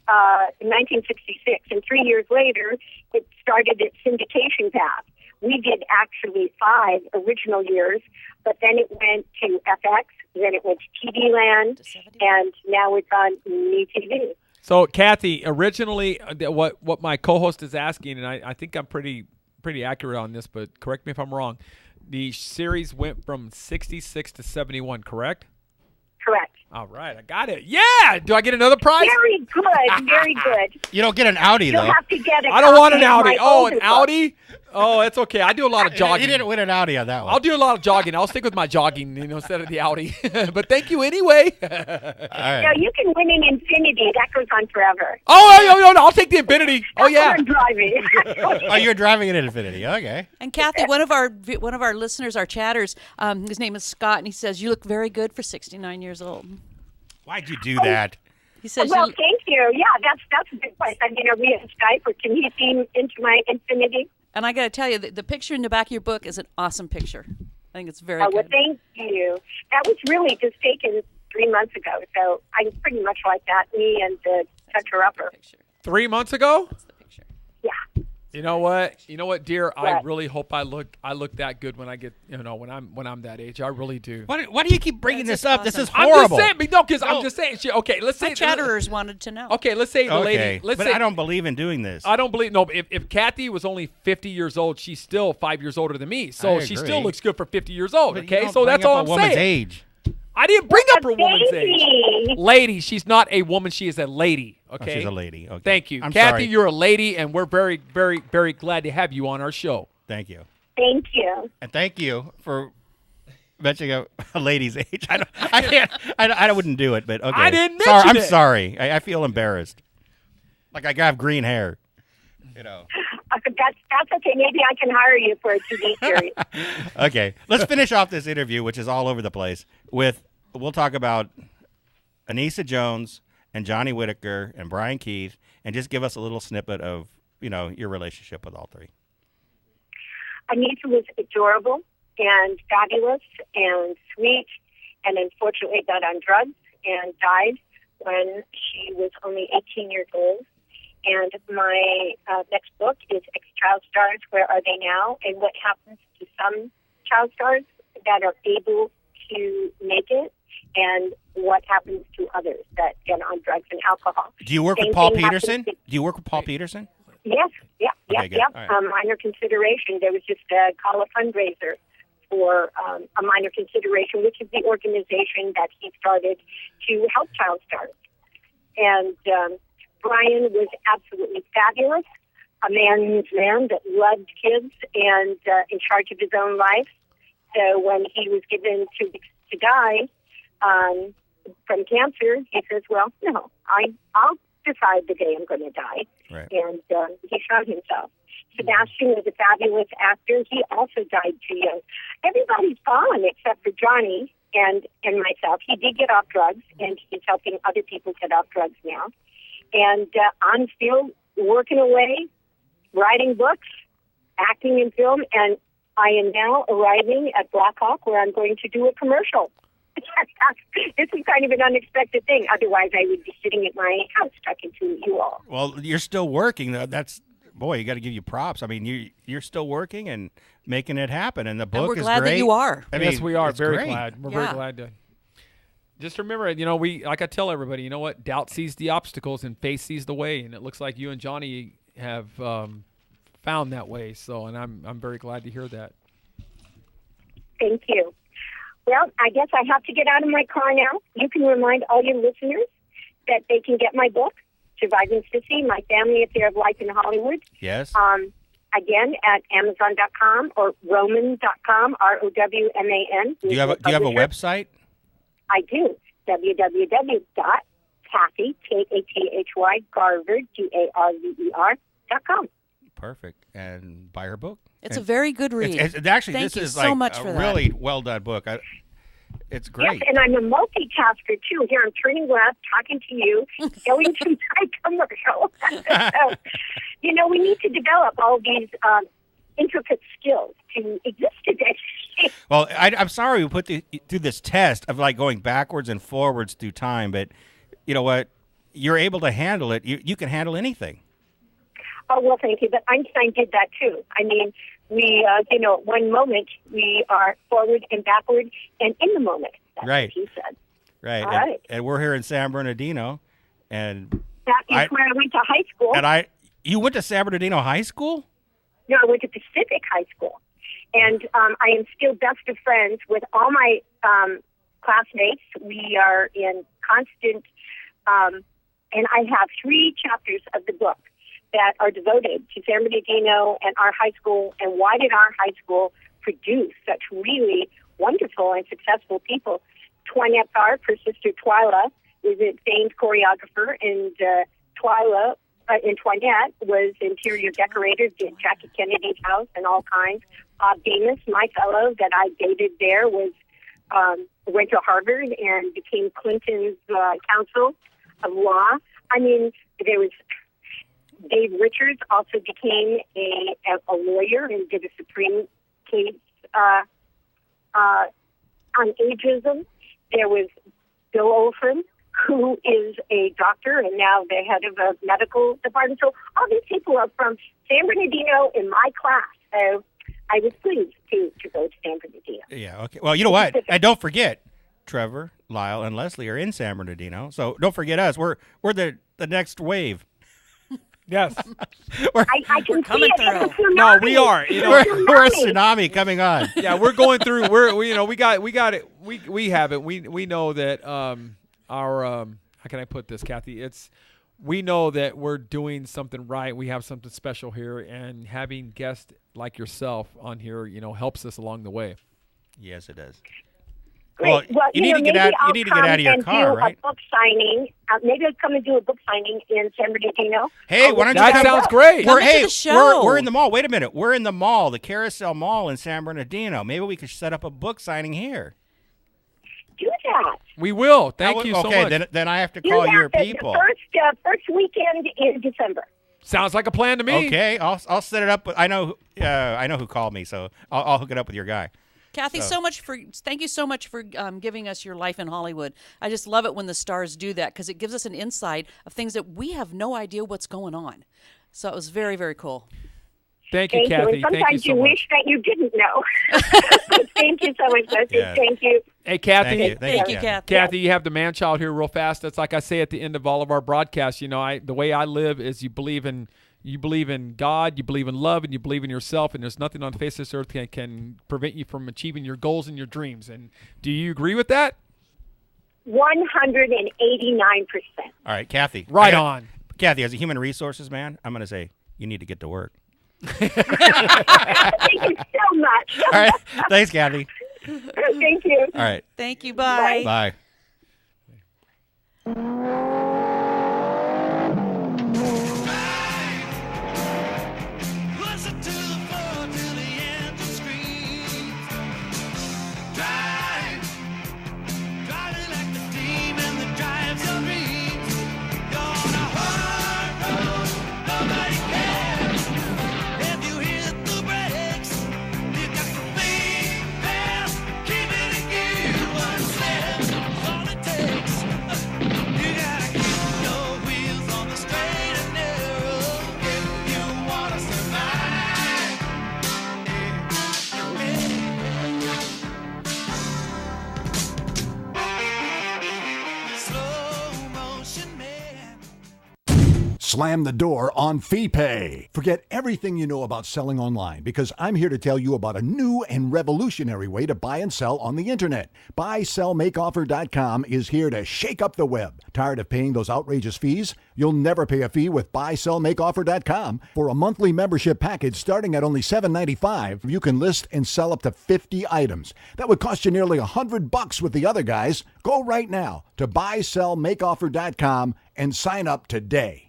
in 1966, and 3 years later, it started its syndication path. We did actually 5 original years, but then it went to FX, then it went to TV Land, and now it's on Me TV. So, Kathy, originally, what my co-host is asking, and I think I'm pretty accurate on this, but correct me if I'm wrong. The series went from 66 to 71, correct? Correct. All right, I got it. Yeah! Do I get another prize? Very good, very good. You don't get an Audi, You'll though. have to get a I don't want an copy of Audi. my Oh, older an book. Audi? Oh, it's okay. I do a lot of jogging. You didn't win an Audi on that one. I'll do a lot of jogging. I'll stick with my jogging, instead of the Audi. But thank you anyway. All right. No, you can win an Infinity. That goes on forever. Oh, no, I'll take the Infinity. Oh, yeah. I'm driving. Oh, you're driving an Infinity. Okay. And Kathy, one of our listeners, our chatters, his name is Scott, and he says you look very good for 69 years old. Why'd you do that? He says, well, thank you. Yeah, that's a good point. I mean, are we on Skype, or can you see into my Infinity? and I got to tell you, the picture in the back of your book is an awesome picture. I think it's very Well, good. thank you. That was really just taken 3 months ago, so I'm pretty much like that. Me and the toucher-upper. 3 months ago? Yeah. You know what, dear? I What? really hope I look that good when I get, when I'm that age. I really do. Why do you keep bringing this up? This is I'm horrible. just saying, no, because I'm just saying. Okay, let's say My chatterers wanted to know. Okay, let's say the Okay, lady. Let's but say I don't believe in doing this. I don't believe. No, if Kathy was only 50 years old, she's still 5 years older than me. So I she agree. still looks good for 50 years old. But you Okay, don't so bring that's up all a I'm woman's saying. age. I didn't bring up her woman's baby. age. Lady. She's not a woman. She is a lady. Okay. Oh, she's a lady. Okay. Thank you. I'm Kathy, sorry. you're a lady, and we're very, very, very glad to have you on our show. Thank you. Thank you. And thank you for mentioning a lady's age. I wouldn't do it, but okay. I didn't sorry, mention I'm it. sorry. I feel embarrassed. Like I have green hair. You know. That's okay. Maybe I can hire you for a TV series. Okay. Let's finish off this interview, which is all over the place, we'll talk about Anissa Jones and Johnny Whitaker and Brian Keith, and just give us a little snippet of, your relationship with all three. Anissa was adorable and fabulous and sweet, and unfortunately got on drugs and died when she was only 18 years old. And my next book is Ex-Child Stars, Where Are They Now? And what happens to some child stars that are able to make it, and what happens to others that get on drugs and alcohol. Do you work with Paul Peterson? Do you work with Paul Peterson? Yes, yeah. Good. All right. Minor consideration. There was just a call a fundraiser for a minor consideration, which is the organization that he started to help child stars. And Brian was absolutely fabulous, a man's man that loved kids and in charge of his own life. So when he was given to die from cancer, he says, well, no, I'll decide the day I'm going to die. Right. And he shot himself. Sebastian was a fabulous actor. He also died too young. Everybody's gone except for Johnny and myself. He did get off drugs, and he's helping other people get off drugs now. And I'm still working away, writing books, acting in film, and I am now arriving at Blackhawk, where I'm going to do a commercial. This is kind of an unexpected thing. Otherwise, I would be sitting at my house talking to you all. Well, you're still working. That's you got to give you props. I mean, you're still working and making it happen, and the book we're is glad great. that you are. Yes, we are. Very great. glad. We're very glad to. Just remember, we like I tell everybody, you know what? Doubt sees the obstacles and faith sees the way, and it looks like you and Johnny have found that way. So, and I'm very glad to hear that. Thank you. Well, I guess I have to get out of my car now. You can remind all your listeners that they can get my book, Surviving Sissy, My Family Affair of Life in Hollywood. Yes. Again, at Amazon.com or Roman.com, ROWMAN. Do you have a website? I do. www.Kathy, Kathy, Garver, GARVER.com. Perfect. And buy her book. It's a very good read. It's actually, Thank this you is so like much a for really well done book. It's great. Yes, and I'm a multitasker, too. Here, I'm turning left, talking to you, going to my commercial. So, we need to develop all these intricate skills to exist today. Well, I'm sorry we put through this test of like going backwards and forwards through time, but you know what? You're able to handle it. You can handle anything. Oh, well, thank you. But Einstein did that, too. I mean, we, one moment we are forward and backward and in the moment. That's right. what he said. Right. All right. And we're here in San Bernardino. And that is where I went to high school. And you went to San Bernardino High School? No, I went to Pacific High School. And I am still best of friends with all my classmates. We are in constant, and I have 3 chapters of the book that are devoted to San Bernardino and our high school, and why did our high school produce such really wonderful and successful people. Twanette Tharp, her sister Twyla, is a famed choreographer, and Twanette was interior decorator, did Jackie Kennedy's house and all kinds. Bob Damas, my fellow that I dated there, went to Harvard and became Clinton's counsel of law. I mean, there was Dave Richards also became a lawyer and did a Supreme case on ageism. There was Bill Olson, who is a doctor and now the head of a medical department. So all these people are from San Bernardino in my class. So I was pleased to go to San Bernardino. Yeah, okay. Well, you know what? And don't forget, Trevor, Lyle, and Leslie are in San Bernardino. So don't forget us. We're the next wave. Yes. I can see it. It's a tsunami. No, we are. You know, we're a tsunami coming on. Yeah, we're going through. We got it. We have it. We know that our how can I put this, Kathy? We know that we're doing something right. We have something special here, and having guests like yourself on here, helps us along the way. Yes, it does. Great. Well, you need to get out. You need to get out of your car, right? A book signing. Maybe I'll come and do a book signing in San Bernardino. Hey, why don't you? That sounds great. Come to the show. We're in the mall. Wait a minute. We're in the mall, the Carousel Mall in San Bernardino. Maybe we could set up a book signing here. Do that. We will. Thank you so much. Okay, then I have to call your people. The first weekend in December. Sounds like a plan to me. Okay, I'll set it up. I know who called me, so I'll hook it up with your guy. Kathy, thank you so much for giving us your life in Hollywood. I just love it when the stars do that because it gives us an insight of things that we have no idea what's going on. So it was very, very cool. Thank you, Kathy. And sometimes you wish that you didn't know. Thank you so much, Leslie. Yeah. Thank you. Hey, Kathy. Thank you, Kathy. Kathy, you have the man-child here real fast. That's like I say at the end of all of our broadcasts. The way I live is you believe in God, you believe in love, and you believe in yourself, and there's nothing on the face of this earth can prevent you from achieving your goals and your dreams. And do you agree with that? 189%. All right, Kathy. Right on. Kathy, as a human resources man, I'm going to say you need to get to work. Thank you so much. All right. Thanks, Kathy. Thank you. All right. Thank you. Bye. Bye. Slam the door on FeePay. Forget everything you know about selling online because I'm here to tell you about a new and revolutionary way to buy and sell on the internet. BuySellMakeOffer.com is here to shake up the web. Tired of paying those outrageous fees? You'll never pay a fee with BuySellMakeOffer.com. For a monthly membership package starting at only $7.95, you can list and sell up to 50 items. That would cost you nearly $100 with the other guys. Go right now to BuySellMakeOffer.com and sign up today.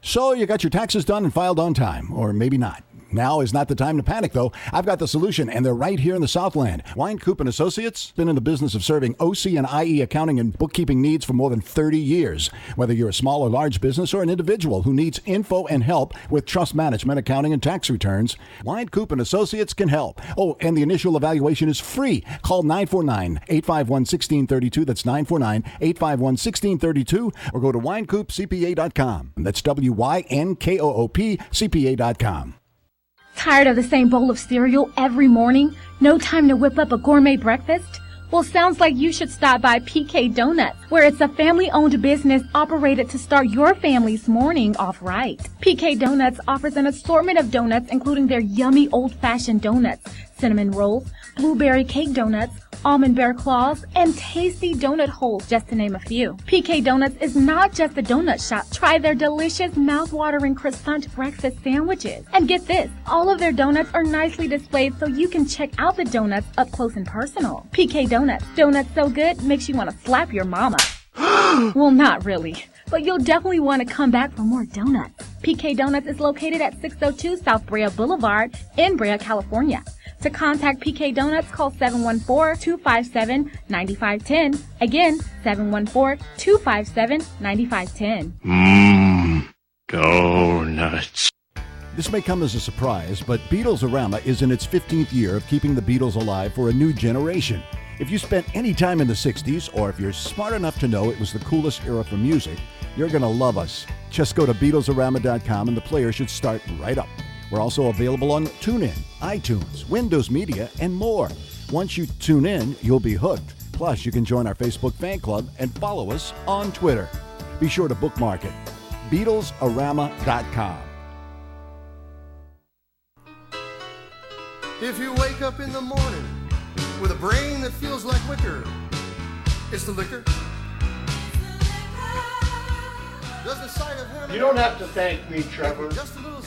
So you got your taxes done and filed on time, or maybe not. Now is not the time to panic, though. I've got the solution, and they're right here in the Southland. Weinkoop & Associates been in the business of serving OC and IE accounting and bookkeeping needs for more than 30 years. Whether you're a small or large business or an individual who needs info and help with trust management, accounting, and tax returns, Weinkoop & Associates can help. Oh, and the initial evaluation is free. Call 949-851-1632. That's 949-851-1632. Or go to winecoopcpa.com. That's WYNKOOP CPA.com. Tired of the same bowl of cereal every morning? No time to whip up a gourmet breakfast? Well, sounds like you should stop by PK Donuts, where it's a family-owned business operated to start your family's morning off right. PK Donuts offers an assortment of donuts, including their yummy old-fashioned donuts, cinnamon rolls, blueberry cake donuts, almond bear claws, and tasty donut holes, just to name a few. PK Donuts is not just a donut shop. Try their delicious, mouth-watering croissant breakfast sandwiches. And get this, all of their donuts are nicely displayed so you can check out the donuts up close and personal. PK Donuts. Donuts so good, makes you want to slap your mama. Well, not really, but you'll definitely want to come back for more donuts. PK Donuts is located at 602 South Brea Boulevard in Brea, California. To contact PK Donuts, call 714-257-9510. Again, 714-257-9510. Donuts. This may come as a surprise, but Beatlesarama is in its 15th year of keeping the Beatles alive for a new generation. If you spent any time in the 60s, or if you're smart enough to know it was the coolest era for music, you're going to love us. Just go to Beatlesarama.com and the player should start right up. We're also available on TuneIn, iTunes, Windows Media, and more. Once you tune in, you'll be hooked. Plus, you can join our Facebook fan club and follow us on Twitter. Be sure to bookmark it. BeatlesArama.com. If you wake up in the morning with a brain that feels like liquor, it's the liquor. Does the sight of heaven... You don't have to thank me, Trevor.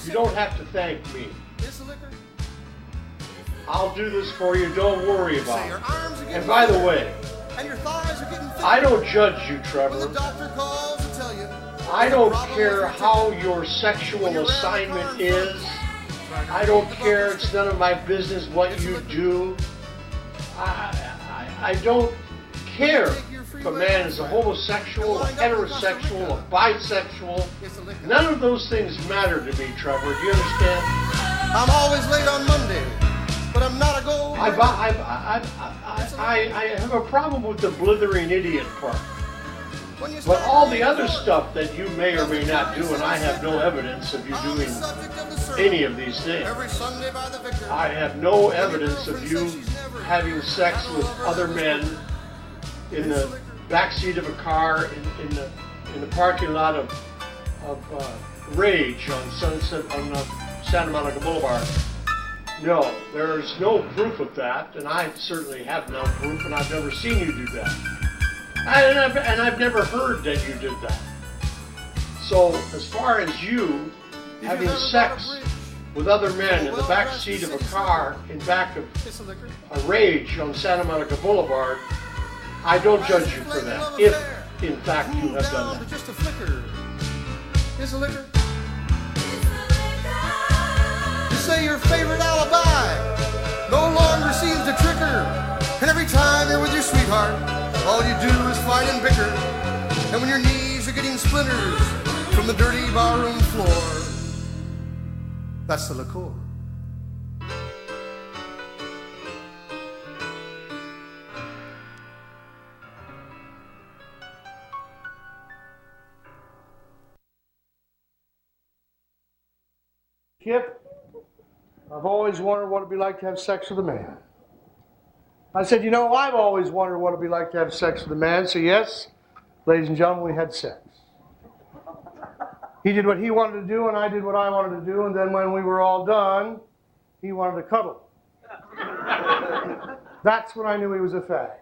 You don't have to thank me. It's the liquor. I'll do this for you. Don't worry about Say your it. arms are getting And by the thicker, way, and your thighs are getting thicker. I don't judge you, When Trevor. the doctor calls to tell you... I don't care how your sexual assignment is. I don't care. It's none of my business what you do. I don't care if a man is a homosexual, a heterosexual, a bisexual. None of those things matter to me, Trevor. Do you understand? I'm always late on Monday, but I'm not a gold. I have a problem with the blithering idiot part. But all the other stuff that you may or may not do, and I have no evidence of you doing any of these things. I have no evidence of you having sex with other men in the backseat of a car in the parking lot of Rage on Santa Monica Boulevard. No, there's no proof of that, and I certainly have no proof, and I've never seen you do that. And I've never heard that you did that. So as far as you having sex with other men in the back seat of a car in back of a Rage on Santa Monica Boulevard, I don't judge you for that, if in fact you have done that. Just a flicker. It's a liquor. You say your favorite alibi no longer seems to trick her, and every time you're with your sweetheart, all you do is fight and bicker. And when your knees are getting splinters from the dirty barroom floor, that's the liqueur. Kip, I've always wondered what it'd be like to have sex with a man. I said, you know, I've always wondered what it'd be like to have sex with a man. So yes, ladies and gentlemen, we had sex. He did what he wanted to do, and I did what I wanted to do, and then when we were all done, he wanted to cuddle. That's when I knew he was a fag.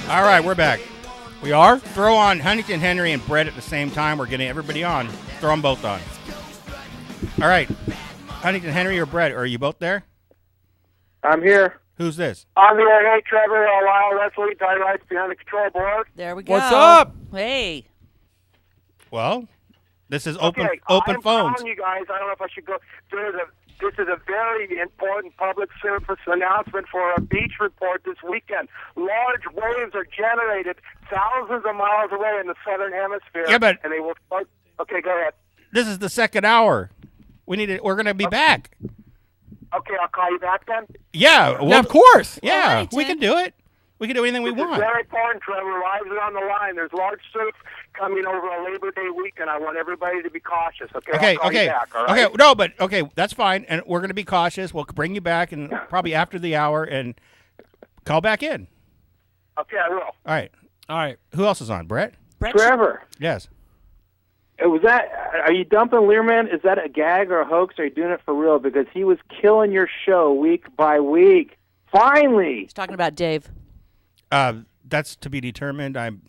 All right, we're back. We are? Throw on Huntington Henry and Brett at the same time. We're getting everybody on. Throw them both on. All right. Huntington Henry or Brett, are you both there? I'm here. Who's this? I'm here. Hey, Trevor, Lyle, Leslie, Dynamite's behind the control board. There we go. What's up? Hey. Well, this is Okay, open I'm phones. telling you guys, I don't know if I should go. This is a very important public service announcement for a beach report this weekend. Large waves are generated thousands of miles away in the southern hemisphere. Yeah, but and they will start. Okay, go ahead. this is the second hour. We're going to be back. Okay, I'll call you back then. Yeah, Yeah, of course. Yeah, we can do it. We can do anything we It's want. very important, Trevor. Lives are on the line. There's large surf coming over a Labor Day weekend. I want everybody to be cautious. Okay, Okay, I'll call okay, you back, all right? okay. No, but okay, that's fine, and we're going to be cautious. We'll bring you back, and probably after the hour, and call back in. Okay, I will. All right. All right. Who else is on? Brett? Trevor, Yes. was that? Are you dumping Learman? Is that a gag or a hoax? Or are you doing it for real? Because he was killing your show week by week. Finally. He's talking about Dave. That's to be determined. I'm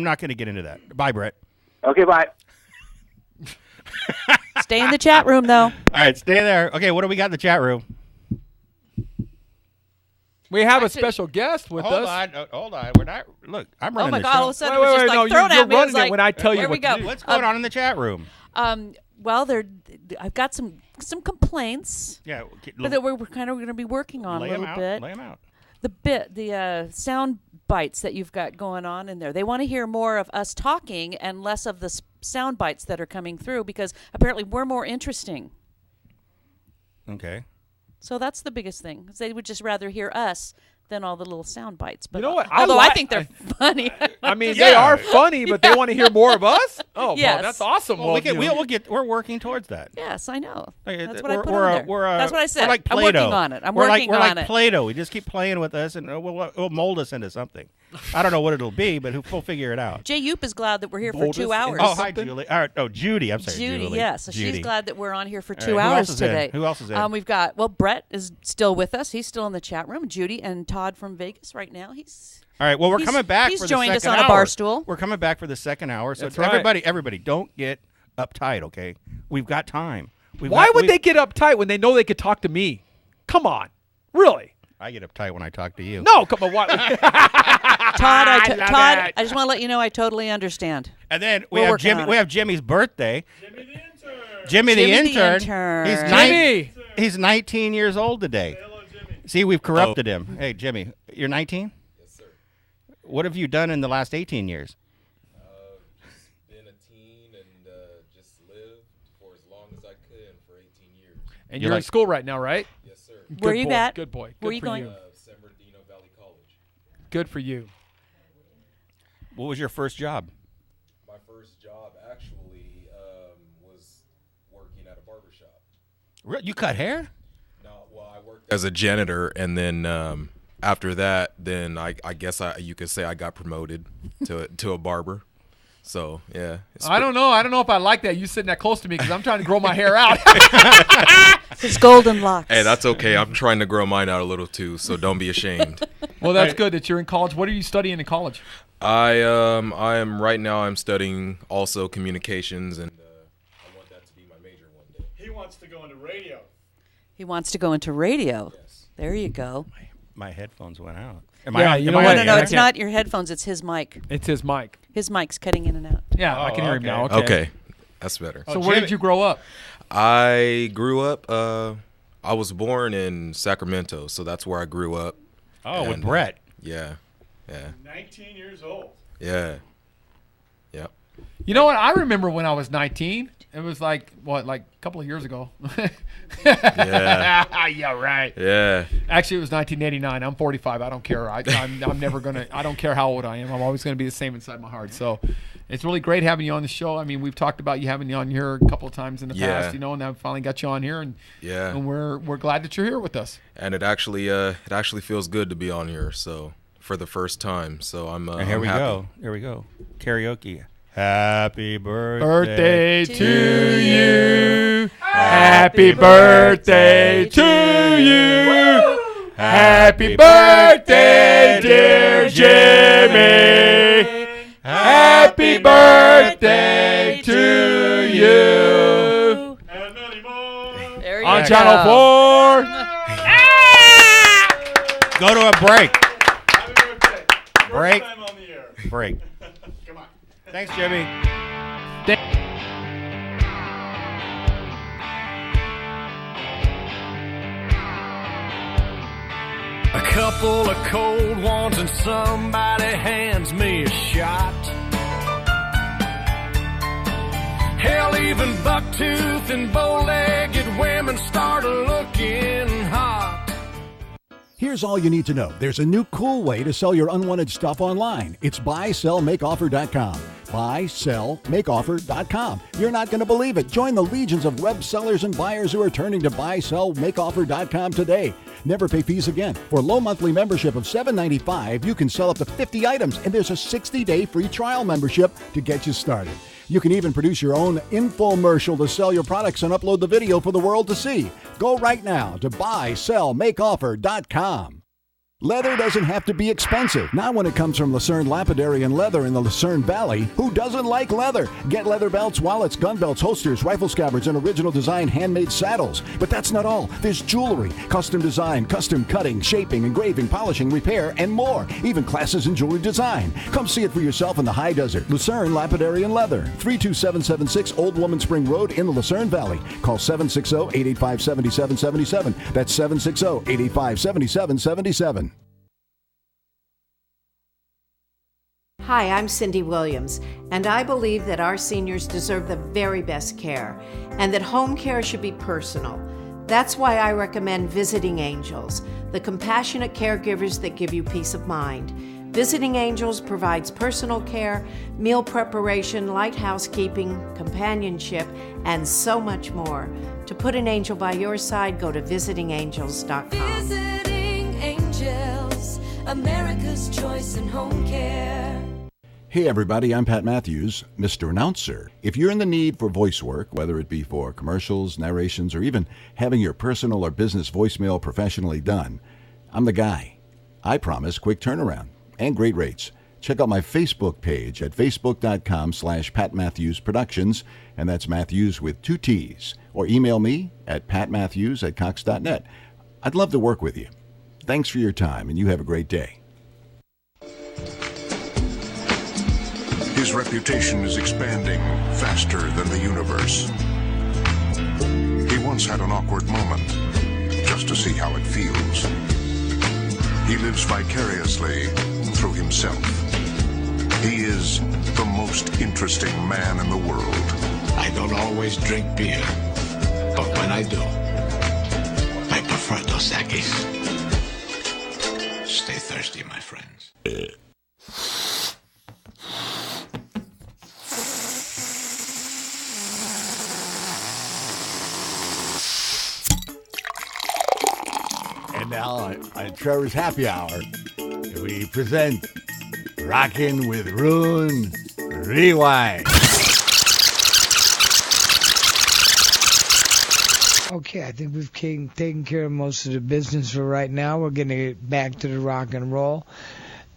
not going to get into that. Bye, Brett. Okay, bye. Stay in the chat room, though. All right, stay there. Okay, what do we got in the chat room? We have a special guest with us. Hold on. We're not. Look, I'm running Oh my the God! show. All of a sudden, it was just like thrown at me. running It it when I tell you here what we go. to do. What's going on in the chat room? Well, I've got some complaints. Yeah, but that we're kind of going to be working on a little bit. Lay them out. The sound bites that you've got going on in there. They want to hear more of us talking and less of the sound bites that are coming through because apparently we're more interesting. Okay. So that's the biggest thing. They would just rather hear us than all the little sound bites. But you know what? Although I think they're funny. I mean, they are funny, but they want to hear more of us. Oh, yes. well, that's awesome. Well, we're working towards that. Yes, I know. That's what we're, I put we're, on there. we're, That's what I said. We're like I'm Play-Doh. working on it. We're working like on it. Play-Doh. We just keep playing with us, and it'll mold us into something. I don't know what it'll be, but we'll figure it out. Jay Yoop is glad that we're here for 2 hours. Oh, hi, Julie. All right. Oh, Judy. I'm sorry, Judy, Julie. yes. So Judy. she's glad that we're on here for All 2 right, hours today. Who else is in? We've got, Brett is still with us. He's still in the chat room. Judy and Todd from Vegas right now. All right. Well, we're coming back. He's for the joined us second on a hour. bar stool. We're coming back for the second hour. So That's right. everybody, don't get uptight. Okay, we've got time. Why would they get uptight when they know they could talk to me? Come on, really? I get uptight when I talk to you. No, come on. What? Todd, I just want to let you know I totally understand. And then we have Jimmy. We have Jimmy's birthday. Jimmy the intern. He's 19 years old today. See, we've corrupted him. Hey, Jimmy, you're 19? Yes, sir. What have you done in the last 18 years? Just been a teen and just lived for as long as I could for 18 years. And you're in school right now, right? Yes, sir. Where you at? Good boy. Where Good you for going? You. San Bernardino Valley College. Good for you. What was your first job? My first job actually was working at a barbershop. You cut hair? No, well, I worked as a janitor, and then after that, then I guess you could say I got promoted to a barber. So yeah, I don't know. I don't know if I like that. You sitting that close to me because I'm trying to grow my hair out. It's golden locks. Hey, that's okay. I'm trying to grow mine out a little too, so don't be ashamed. Well, that's good that you're in college. What are you studying in college? I am right now. I'm studying also communications, and I want that to be my major one day. He wants to go into radio. He wants to go into radio. Yes. There you go. My headphones went out. No, it's not your headphones. It's his mic. It's his mic. His mic's cutting in and out. Yeah, I can hear him now. Okay, that's better. So where did you grow up? I grew up. I was born in Sacramento, so that's where I grew up. Oh, with Brett. Yeah. 19 years old. Yeah. Yep. You know what? I remember when I was 19. It was like a couple of years ago. Yeah. Yeah, right. Yeah. Actually, it was 1989. I'm 45. I don't care. I'm never gonna. I don't care how old I am. I'm always gonna be the same inside my heart. So, it's really great having you on the show. I mean, we've talked about you having you on here a couple of times in the past, and I finally got you on here, and we're glad that you're here with us. And it actually feels good to be on here. So for the first time, so I'm. And here I'm we happy. go. Here we go. Karaoke. Happy Birthday to you. Happy birthday to you. Happy birthday, dear Jimmy. Happy birthday to you. And many more. There you On go. Channel 4. Go to a break. Happy birthday. Break. First time on the air. Break. Come on. Thanks, Jimmy. A couple of cold ones and somebody hands me a shot. Hell, even bucktooth and bow-legged women start looking hot. Here's all you need to know. There's a new cool way to sell your unwanted stuff online. It's buysellmakeoffer.com. Buysellmakeoffer.com. You're not going to believe it. Join the legions of web sellers and buyers who are turning to buysellmakeoffer.com today. Never pay fees again. For low monthly membership of $7.95, you can sell up to 50 items, and there's a 60-day free trial membership to get you started. You can even produce your own infomercial to sell your products and upload the video for the world to see. Go right now to buysellmakeoffer.com. Leather doesn't have to be expensive. Not when it comes from Lucerne Lapidary and Leather in the Lucerne Valley. Who doesn't like leather? Get leather belts, wallets, gun belts, holsters, rifle scabbards, and original design handmade saddles. But that's not all. There's jewelry, custom design, custom cutting, shaping, engraving, polishing, repair, and more. Even classes in jewelry design. Come see it for yourself in the high desert. Lucerne Lapidary and Leather. 32776 Old Woman Spring Road in the Lucerne Valley. Call 760-885-7777. That's 760-885-7777. Hi, I'm Cindy Williams, and I believe that our seniors deserve the very best care, and that home care should be personal. That's why I recommend Visiting Angels, the compassionate caregivers that give you peace of mind. Visiting Angels provides personal care, meal preparation, light housekeeping, companionship, and so much more. To put an angel by your side, go to visitingangels.com. Visiting Angels, America's choice in home care. Hey everybody, I'm Pat Matthews, Mr. Announcer. If you're in the need for voice work, whether it be for commercials, narrations, or even having your personal or business voicemail professionally done, I'm the guy. I promise quick turnaround and great rates. Check out my Facebook page at facebook.com/Pat Matthews Productions, and that's Matthews with 2 T's. Or email me at patmatthews@cox.net. I'd love to work with you. Thanks for your time, and you have a great day. His reputation is expanding faster than the universe. He once had an awkward moment just to see how it feels. He lives vicariously through himself. He is the most interesting man in the world. I don't always drink beer, but when I do, I prefer Dos Equis. Stay thirsty, my friends. And now on Trevor's Happy Hour, we present Rockin' with Rune Rewind. Okay, I think we've taken care of most of the business for right now. We're going to get back to the rock and roll.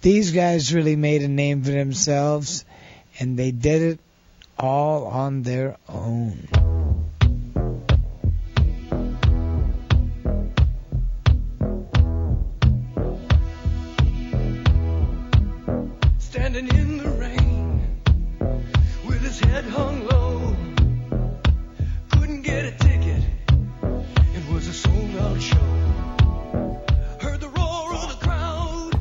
These guys really made a name for themselves, and they did it all on their own. Standing in the rain with his head hung low, couldn't get a ticket, it was a sold-out show. Heard the roar of the crowd.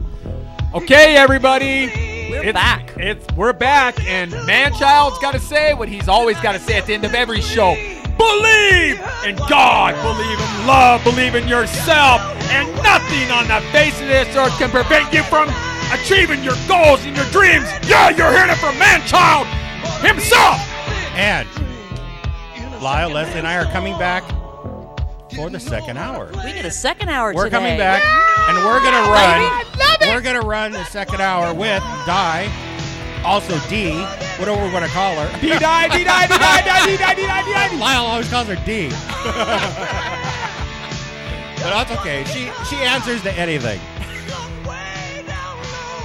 Okay, everybody. We're back. We're back, and Manchild's got to say what he's always got to say at the end of every show. Believe in God, believe in love, believe in yourself, and nothing on the face of this earth can prevent you from achieving your goals and your dreams. Yeah, you're hearing it from Manchild himself. And Lyle, Leslie, and I are coming back for the second hour. We get a second hour We're today. coming back, and we're gonna run. We're gonna run the second hour with Di, also D, whatever we're gonna call her. D. Lyle always calls her D. But that's okay. She answers to anything.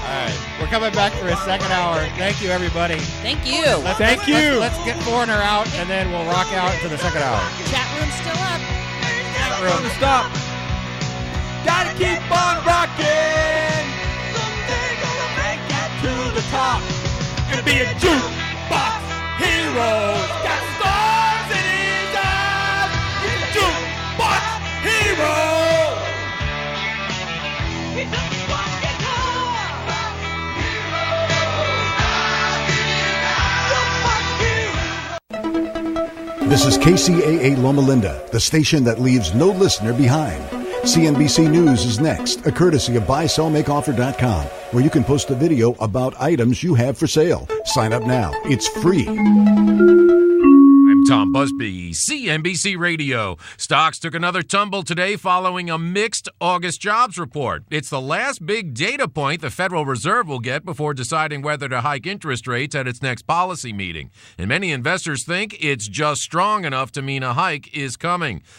All right, we're coming back for a second hour. Thank you, everybody. Thank you. Let's get Foreigner out, and then we'll rock out to the second hour. Chat room's still up. Chat room. Stop. Gotta keep on rocking. Someday gonna make it To the top and be a jukebox hero. Got stars in his eyes. He's a jukebox hero. He's a fucking This is KCAA Loma Linda, the station that leaves no listener behind. CNBC News is next, a courtesy of BuySellMakeOffer.com, where you can post a video about items you have for sale. Sign up now. It's free. I'm Tom Busby, CNBC Radio. Stocks took another tumble today following a mixed August jobs report. It's the last big data point the Federal Reserve will get before deciding whether to hike interest rates at its next policy meeting. And many investors think it's just strong enough to mean a hike is coming.